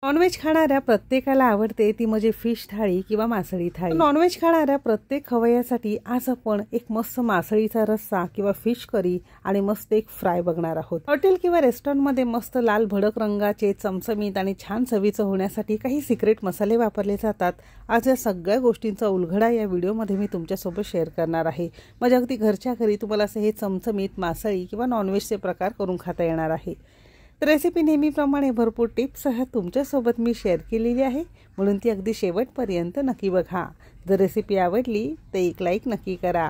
Non veg खाणाऱ्या प्रत्येकाला आवडते ती म्हणजे फिश थाळी किंवा मासळी थाळी। नॉनव्हेज खाणाऱ्या प्रत्येक खवय्यासाठी आज आपण एक मस्त मासळीचा रस्सा किंवा फिश करी आणि मस्त एक फ्राय बघणार आहोत। हॉटेल किंवा रेस्टॉरंटमध्ये मस्त लाल भडक रंगाचे चमचमीत आणि छान चवीचं होण्यासाठी काही सिक्रेट मसाले वापरले जातात। आज या सगळ्या गोष्टींचा उलगडा या व्हिडिओमध्ये मी तुमच्यासोबत शेअर करणार आहे। म्हणजे अगदी घरच्या घरी तुम्हाला असे हे चमचमीत मासळी किंवा नॉनव्हेजचे प्रकार करून खाता येणार आहे। रेसिपी नेहमीप्रमाणे भरपूर टिप्ससह तुमच्यासोबत मी शेअर केलेली आहे, म्हणून ती अगदी शेवटपर्यंत नक्की बघा। जर रेसिपी आवडली तर एक लाईक नक्की करा।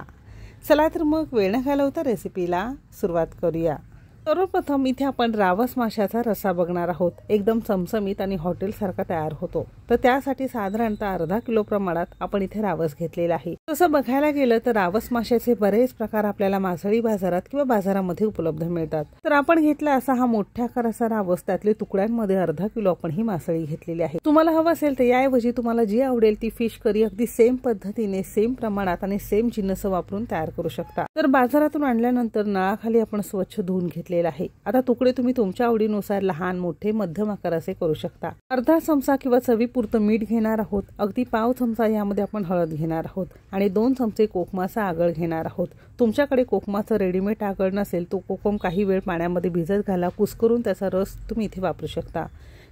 चला तर मग वेळ न घालवता रेसिपीला सुरुवात करूया। सर्वप्रथम इथे आपण रावस माशाचा रस्सा बघणार आहोत। एकदम चमचमीत आणि हॉटेल सारखा तयार होतो। तर त्यासाठी साधारणतः अर्धा किलो प्रमाणात आपण इथे रावस घेतलेला आहे। तसं बघायला गेलं तर रावस माशाचे बरेच प्रकार आपल्याला मासळी बाजारात किंवा बाजारामध्ये उपलब्ध मिळतात। तर आपण घेतला असा हा मोठ्या आकाराचा रावस, त्यातले तुकड्यांमध्ये अर्धा किलो आपण ही मासळी घेतलेली आहे। तुम्हाला हवं असेल तर याऐवजी तुम्हाला जी आवडेल ती फिश करी अगदी सेम पद्धतीने सेम प्रमाणात आणि सेम जिन्नस वापरून तयार करू शकता। तर बाजारातून आणल्यानंतर नळाखाली आपण स्वच्छ धुवून घेतलेला आहे। आता तुकडे तुम्ही तुमच्या आवडीनुसार लहान मोठे मध्यम आकाराचे करू शकता। अर्धा चमचा किंवा चवीपुरतं मीठ घेणार आहोत। अगदी पाव चमचा यामध्ये आपण हळद घेणार आहोत आणि 2 चमचे कोकमाचा आगळ घेणार आहोत। तुमच्याकडे कोकमाचं रेडीमेड आगळ नसेल तो कोकम काही वेळ पाण्यामध्ये भिजत घाला, कुस्करून त्याचा रस तुम्ही इथे वापरू शकता।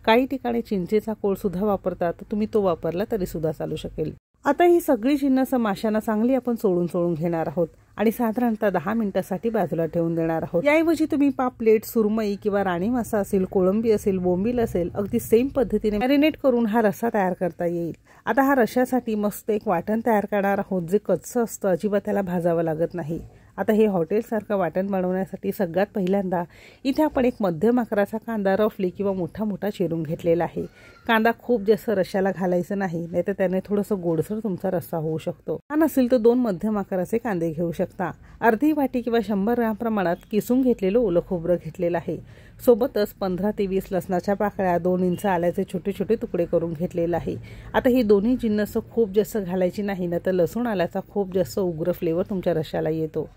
काही ठिकाणी चिंचेचा कोळ सुद्धा वापरतात, तर तुम्ही तो वापरला तरी सुद्धा चालू शकेल। आता ही सगळी जिन्नस माशांना चांगली आपण चोळून घेणार आहोत आणि साधारणतः 10 मिनिटांसाठी बाजूला ठेवून देणार आहोत। याऐवजी तुम्ही पापलेट, सुरमई किंवा राणी मासा असेल, कोळंबी असेल, बोंबील असेल, अगदी सेम पद्धतीने मॅरिनेट करून हा रस्सा तयार करता येईल। आता हा रश्श्यासाठी मस्त एक वाटण तयार करणार आहोत, जे कच्चं असतं, अजिबात त्याला भाजावं लागत नाही। आता हे हॉटेल सारखं वाटण बनवण्यासाठी सगळ्यात पहिल्यांदा इथे आपण एक मध्यम आकाराचा कांदा रफली किंवा मोठा चिरून घेतलेला आहे। कांदा खूप जास्त रश्श्याला घालायचं नाही, नाहीतर त्याने थोडंसं गोडसर तुमचा रस्सा होऊ शकतो। हा नसेल तर 2 मध्यम आकाराचे कांदे घेऊ शकता। अर्धी वाटी किंवा 100 ग्रॅम प्रमाणात किसून घेतलेलं ओलं खोबरं घेतलेलं आहे। सोबतच 15 ते 20 लसणाच्या पाकळ्या, 2 इंच आल्याचे छोटे तुकडे करून घेतलेले आहे। आता ही दोन्ही जिन्नस खूप जास्त घालायची नाही, ना तर लसूण आल्याचा खूप जास्त उग्र फ्लेवर तुमच्या रश्श्याला येतो।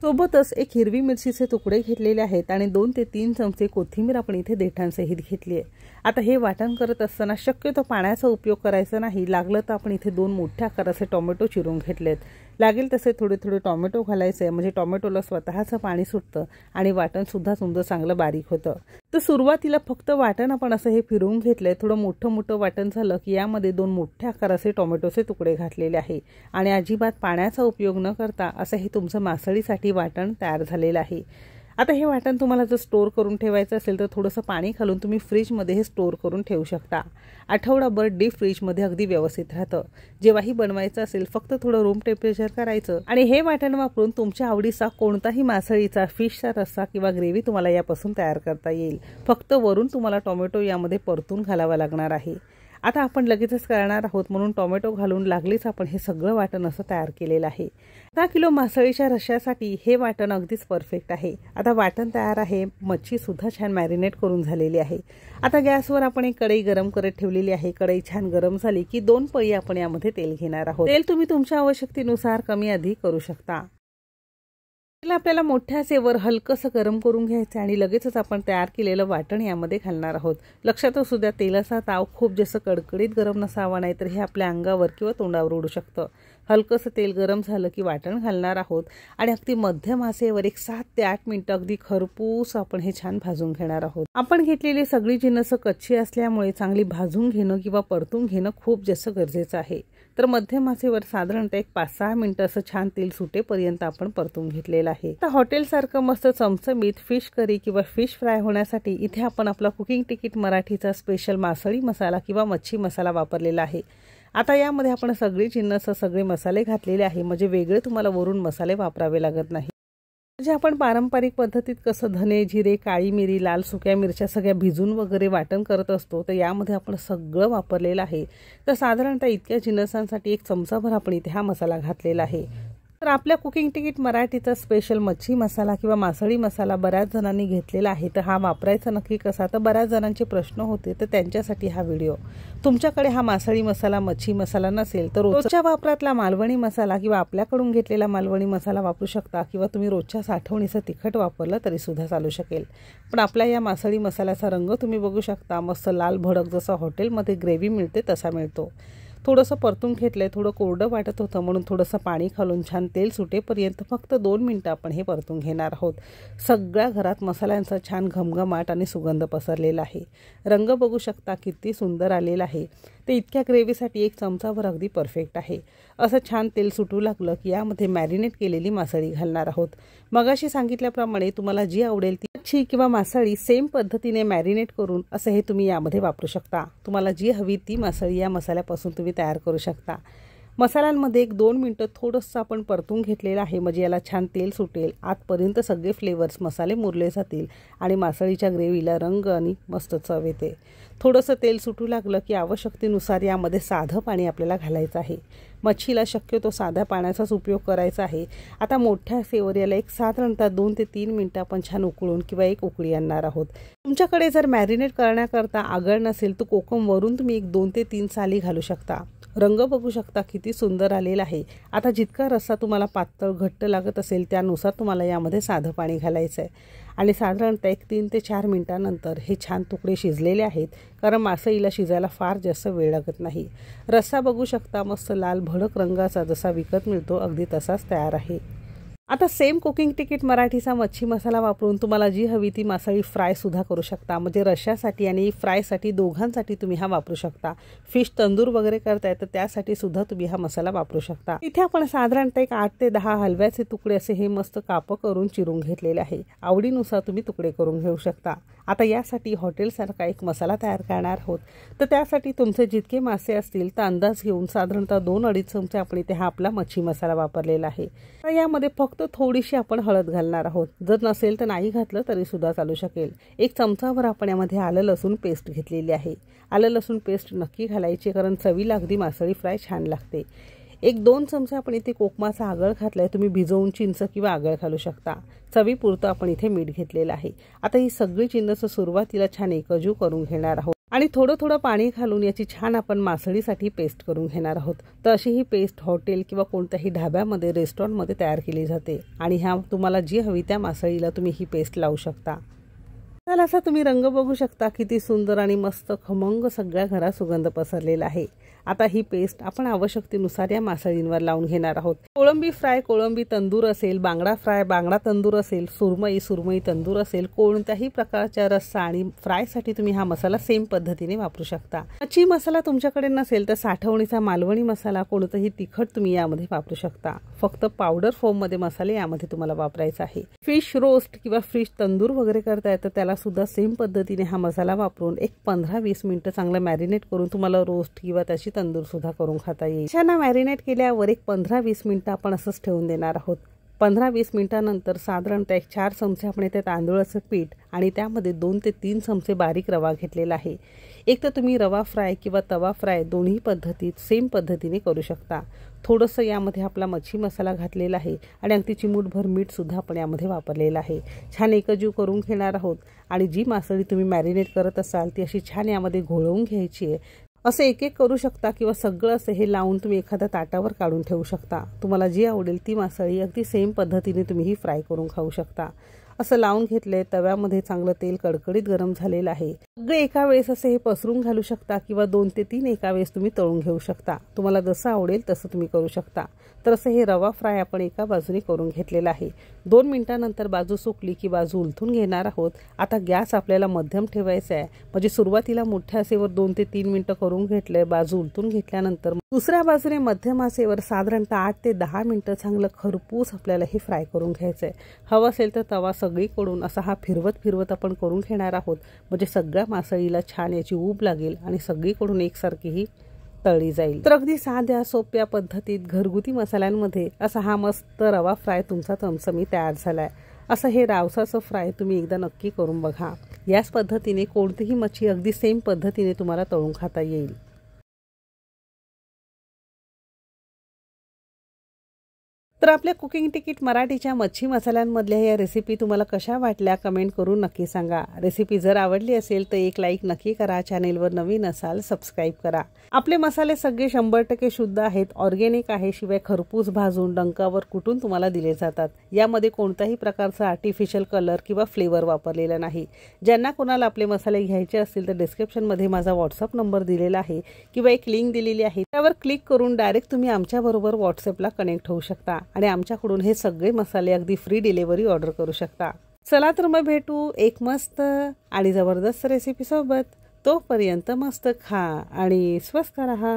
सोबतच एक हिरवी मिरचीचे तुकडे घेतलेले आहेत आणि 2 ते 3 चमचे कोथिंबीर आपण इथे देठांसहित घेतली आहे। आता हे वाटण करत असताना शक्यतो पाण्याचा उपयोग करायचा नाही। लागलं तर आपण इथे 2 मोठ्या आकाराचे टोमॅटो चिरून घेतलेत। लागेल तसे थोडे टोमॅटो घालायचे, म्हणजे टोमॅटोला स्वतःचं पाणी सुटतं आणि वाटण सुद्धा तुमचं चांगलं बारीक होतं। तर सुरुवातीला फक्त वाटण आपण असं हे फिरवून घेतलंय। थोडं मोठं वाटण झालं की यामध्ये 2 मोठ्या आकाराचे टोमॅटोचे तुकडे घातलेले आहे आणि अजिबात पाण्याचा उपयोग न करता असं हे तुमचं मासळीसाठी वाटण तयार झालेलं आहे। आता हे वाटण तुम्हाला जर स्टोर करून ठेवायचं असेल तर थोडंसं पाणी घालून तुम्ही फ्रीजमध्ये हे स्टोर करून ठेवू शकता। आठवडाभर डीप फ्रीजमध्ये अगदी व्यवस्थित राहतं। जेव्हाही बनवायचं असेल फक्त थोडं रूम टेम्परेचर करायचं आणि हे वाटण वापरून तुमच्या आवडीचा कोणताही मासळीचा फिशचा रस्सा किंवा ग्रेव्ही तुम्हाला यापासून तयार करता येईल। फक्त वरून तुम्हाला टोमॅटो यामध्ये परतून घालावा लागणार आहे। आता आपण लगेचच करणार आहोत, म्हणून टोमॅटो घालून लागलीच आपण हे सगळं वाटण असं तयार केलेलं आहे। 10 किलो मासळीच्या रश्श्यासाठी हे वाटण अगदीच परफेक्ट आहे। आता वाटण तयार आहे, मच्छी सुद्धा छान मॅरिनेट करून झालेली आहे। आता गॅसवर आपण एक कढई गरम करत ठेवलेली आहे। कढई छान गरम झाली की 2 पळी आपण यामध्ये तेल घेणार आहोत। तेल तुम्ही तुमच्या आवश्यकतेनुसार कमी अधिक करू शकता। आपल्याला मोठ्या आचेवर हलकंसं गरम करून घ्यायचं आणि लगेचच आपण तयार केलेलं वाटण यामध्ये घालणार आहोत। लक्षात असू द्या तेलाचा ताव खूप जास्त कडकडीत गरम नसावा, नाहीतर हे आपल्या अंगावर किंवा तोंडावर उडू शकतं। हलकंसं तेल गरम झालं की वाटण घालणार आहोत आणि अगदी मध्यम आचेवर एक 7 ते 8 मिनिटं अगदी खरपूस आपण हे छान भाजून घेणार आहोत। आपण घेतलेली सगळी जिन्नस कच्ची असल्यामुळे चांगली भाजून घेणं किंवा परतून घेणं खूप जास्त गरजेचं आहे। तर मध्यम आचेवर साधारणतः एक 5-6 मिनिटं असं छान तेल सुटेपर्यंत आपण परतून घेतलेलं आहे। तर हॉटेल सारखं मस्त चमचमीत फिश करी किंवा फिश फ्राय होण्यासाठी इथे आपण आपला कुकिंग तिकीट मराठीचा स्पेशल मासळी मसाला किंवा मच्छी मसाला वापरलेला आहे। आता यामध्ये आपण सगळी जिन्नस सगळे मसाले घातलेले आहे, म्हणजे वेगळे तुम्हाला वरून मसाले वापरावे लागत नाही। म्हणजे आपण पारंपरिक पद्धतीत कसं धने, जिरे, काळी मिरी, लाल सुक्या मिरच्या सगळ्या भिजून वगैरे वाटण करत असतो, तर यामध्ये आपण सगळं वापरलेलं आहे। तर साधारणतः इतक्या जिन्नसांसाठी 1 चमचाभर आपण इथे हा मसाला घातलेला आहे। तर आपल्या कुकिंग तिकीट मराठीचा स्पेशल मच्छी मसाला किंवा मासळी मसाला बऱ्याच जणांनी घेतलेला आहे, तर हा वापरायचा नक्की कसा, तर बऱ्याच जणांचे प्रश्न होते, तर त्यांच्यासाठी हा व्हिडिओ. तुमच्याकडे हा मासळी मसाला मच्छी मसाला नसेल तर रोजच्या वापरातला मालवणी मसाला किंवा आपल्याकडून घेतलेला मालवणी मसाला वापरू शकता, किंवा तुम्ही रोजच्या साठवणीचं तिखट वापरलं तरी सुद्धा चालू शकेल. पण आपल्या या मासळी मसाल्याचा रंग तुम्ही बघू शकता, मस्त लाल भडक जसा हॉटेलमध्ये ग्रेव्ही मिळते तसा मिळतो. थोडंसं परतून घेतलंय, थोडं कोरडं वाटत होतं म्हणून थोडंसं पाणी घालून छान तेल सुटेपर्यंत फक्त 2 मिनिटं आपण हे परतून घेणार आहोत. सगळ्या घरात मसाल्यांचा छान घमघमाट आणि सुगंध पसरलेला आहे. रंग बघू शकता किती सुंदर आलेला आहे. ते इतक्या ग्रेव्हीसाठी 1 चमचाभर अगदी परफेक्ट आहे. असं छान तेल सुटू लागलं की यामध्ये मॅरिनेट केलेली मासळी घालणार आहोत. मगाशी सांगितल्याप्रमाणे तुम्हाला जी आवडेल ती मच्छी किंवा मासळी सेम पद्धतीने मॅरिनेट करून असं हे तुम्ही यामध्ये वापरू शकता. तुम्हाला जी हवी ती मासळी या मसाल्यापासून तुम्ही तयार करू शकता. मसाल्यांमध्ये 1-2 मिनिटं थोडंसं आपण परतून घेतलेलं आहे, म्हणजे याला छान तेल सुटेल, आतपर्यंत सगळे फ्लेवर्स मसाले मुरले जातील आणि मासळीच्या ग्रेव्हीला रंग आणि मस्त चव येते. थोडंसं तेल सुटू लागलं की आवश्यकतेनुसार यामध्ये साधं पाणी आपल्याला घालायचं आहे. मच्छीला शक्यतो साध्या पाण्याचाच उपयोग करायचा आहे. आता मोठ्या सेवर याला एक साधारणतः 2 ते 3 मिनिटं आपण छान उकळून किंवा 1 उकळी आणणार आहोत. तुमच्याकडे जर मॅरिनेट करण्याकरता आगळ नसेल तर कोकम वरून तुम्ही 2 ते 3 साली घालू शकता. रंग बघू शकता किती सुंदर आलेला आहे. आता जितका रस्सा तुम्हाला पातळ घट्ट लागत असेल त्यानुसार तुम्हाला यामध्ये साधं पाणी घालायचं आहे आणि साधारणतः 3 ते 4 मिनिटांनंतर हे छान तुकडे शिजलेले आहेत, कारण मासळीला शिजायला फार जास्त वेळ लागत नाही. रस्सा बघू शकता मस्त लाल भडक रंगाचा जसा विकत मिळतो अगदी तसाच तयार आहे. आता सेम कुकिंग तिकीट मराठीचा मच्छी मसाला वापरून तुम्हाला जी हवी ती मासळी फ्राय सुद्धा करू शकता, म्हणजे रश्श्यासाठी आणि फ्रायसाठी दोघांसाठी तुम्ही हा वापरू शकता. फिश तंदूर वगैरे करताय तर त्यासाठी सुद्धा तुम्ही हा मसाला वापरू शकता. इथे आपण साधारणतः 8 ते 10 हलव्याचे तुकडे असे हे मस्त कापं करून चिरून घेतलेले आहे. आवडीनुसार तुम्ही तुकडे करून घेऊ शकता. आता यासाठी हॉटेलसारखा एक मसाला तयार करणार आहोत, तर त्यासाठी तुमचे जितके मासे असतील तर अंदाज घेऊन साधारणतः 2-2.5 चमचे आपण इथे हा आपला मच्छी मसाला वापरलेला आहे. तर यामध्ये फक्त थोडीशी आपण हळद घालणार आहोत. जर नसेल तर नाही घातलं तरी सुद्धा चालू शकेल. 1 चमचाभर आपण यामध्ये आलं लसूण पेस्ट घेतलेली आहे. आलं लसूण पेस्ट नक्की घालायची, कारण चवीला अगदी मासळी फ्राय छान लागते. 1-2 चमचे आपण इथे कोकमाचा आगळ घातलाय. तुम्ही भिजवून चिंच किंवा आगळ घालू शकता. चवीपुरतं आपण इथे मीठ घेतलेलं आहे. आता ही सगळी चिंच सुरुवातीला छान एकजीव करून घेणार आहोत आणि थोडं थोडं पाणी घालून याची छान आपण मासळीसाठी पेस्ट करून घेणार आहोत. तर अशी ही पेस्ट हॉटेल किंवा कोणत्याही ढाब्यामध्ये रेस्टॉरंटमध्ये तयार केली जाते आणि ह्या तुम्हाला जी हवी त्या मासळीला तुम्ही ही पेस्ट लावू शकता. तर असा तुम्ही रंग बघू शकता किती सुंदर आणि मस्त खमंग सगळ्या घरात सुगंध पसरलेला आहे. आता ही पेस्ट आपण आवश्यकतेनुसार या मासळींवर लावून घेणार आहोत. कोळंबी फ्राय कोळंबी तंदूर असेल, बांगडा फ्राय बांगडा तंदूर असेल, सुरमई तंदूर असेल, कोणत्याही प्रकारच्या रस्सा आणि फ्रायसाठी तुम्ही हा मसाला सेम पद्धतीने वापरू शकता. मच्छी मसाला तुमच्याकडे नसेल तर साठवणीचा मालवणी मसाला कोणताही तिखट तुम्ही यामध्ये वापरू शकता. फक्त पावडर फॉर्म मध्ये मसाले यामध्ये तुम्हाला वापरायचा आहे. फिश रोस्ट किंवा फिश तंदूर वगैरे करताय तर त्याला सुद्धा सेम पद्धतीने हा मसाला वापरून 15-20 मिनिटं चांगलं मॅरिनेट करून तुम्हाला रोस्ट किंवा त्याची तंदूर सुद्धा करून खाता येईल. छान मॅरिनेट केल्यावर 15-20 मिनिटं आपण असंच ठेवून देणार आहोत. 15-20 मिनिटांनंतर साधारणतः 4 चमचे आपण इथे तांदूळाचं पीठ आणि त्यामध्ये 2 ते 3 चमचे बारीक रवा घेतलेला आहे. एक तर तुम्ही रवा फ्राय किंवा तवा फ्राय दोन्ही पद्धतीत सेम पद्धतीने करू शकता. थोडंसं यामध्ये आपला मच्छी मसाला घातलेला आहे आणि अगदी चिमूटभर मीठ सुद्धा आपण यामध्ये वापरलेलं आहे. छान एकजीव करून घेणार आहोत आणि जी मासळी तुम्ही मॅरिनेट करत असाल ती अशी छान यामध्ये घोळवून घ्यायची आहे. असं एक करू शकता किंवा सगळं असं हे लावून तुम्ही एखाद्या ताटावर काढून ठेवू शकता. तुम्हाला जी आवडेल ती मासळी अगदी सेम पद्धतीने तुम्ही ही फ्राय करून खाऊ शकता. असं लावून घेतले. तव्यामध्ये चांगलं तेल कडकडीत गरम झालेलं आहे. सगळे एका वेळेस असे हे पसरून घालू शकता किंवा 2 ते 3 एका वेळेस तुम्ही तळून घेऊ शकता. तुम्हाला जसं आवडेल तसं तुम्ही करू शकता. तर असं हे रवा फ्राय आपण एका बाजूने करून घेतलेला आहे. 2 मिनिटांनंतर बाजू सुकली की बाजू उलटून घेणार आहोत. आता गॅस आपल्याला मध्यम ठेवायचा आहे, म्हणजे सुरुवातीला मोठ्या आचेवर 2 ते 3 मिनिटं करून घेतले. बाजू उलटून घेतल्यानंतर दुसऱ्या बाजूने मध्यम आचेवर साधारणतः 8 ते 10 मिनिटं चांगलं खरपूस आपल्याला हे फ्राय करून घ्यायचं आहे. हवं असेल तर तवा सगळीकडून असा हा फिरवत आपण करून घेणार आहोत, म्हणजे सगळ्या मासळीला छान याची ऊब लागेल आणि सगळीकडून एकसारखी ही तळली जाईल. तर अगदी साध्या सोप्या पद्धतीत घरगुती मसाल्यांमध्ये असा हा मस्त रवा फ्राय तुमचा चमचमीत तयार झालाय. असं हे रावसाचं फ्राय तुम्ही एकदा नक्की करून बघा. याच पद्धतीने कोणतीही मच्छी अगदी सेम पद्धतीने तुम्हाला तळून खाता येईल. तर आपल्या कुकिंग तिकीट मराठीच्या मच्छी मसाल्यांमधल्या या रेसिपी तुम्हाला कशा वाटल्या कमेंट करून नक्की सांगा। रेसिपी जर आवडली असेल तर एक लाईक नक्की करा, चॅनेलवर नवीन असाल सबस्क्राईब करा। आपले मसाले सगळे 100% शुद्ध आहेत, ऑर्गेनिक आहे, शिवाय खरपूस भाजून डंकावर कुटून तुम्हाला दिले जातात। यामध्ये कोणत्याही प्रकारचा आर्टिफिशियल कलर किंवा फ्लेवर वापरलेला नाही। ज्यांना कोणाला आपले मसाले घ्यायचे असतील तर डिस्क्रिप्शनमध्ये माझा व्हॉट्सअप नंबर दिलेला आहे किंवा एक लिंक दिलेली आहे, त्यावर क्लिक करून डायरेक्ट तुम्ही आमच्याबरोबर व्हॉट्सअपला कनेक्ट होऊ शकता आणि आमच्याकडून हे सगळे मसाले अगदी फ्री डिलिव्हरी ऑर्डर करू शकता। चला तर मग भेटू एक मस्त आणि जबरदस्त रेसिपी सोबत। तोपर्यंत मस्त खा आणि स्वस्थ रहा।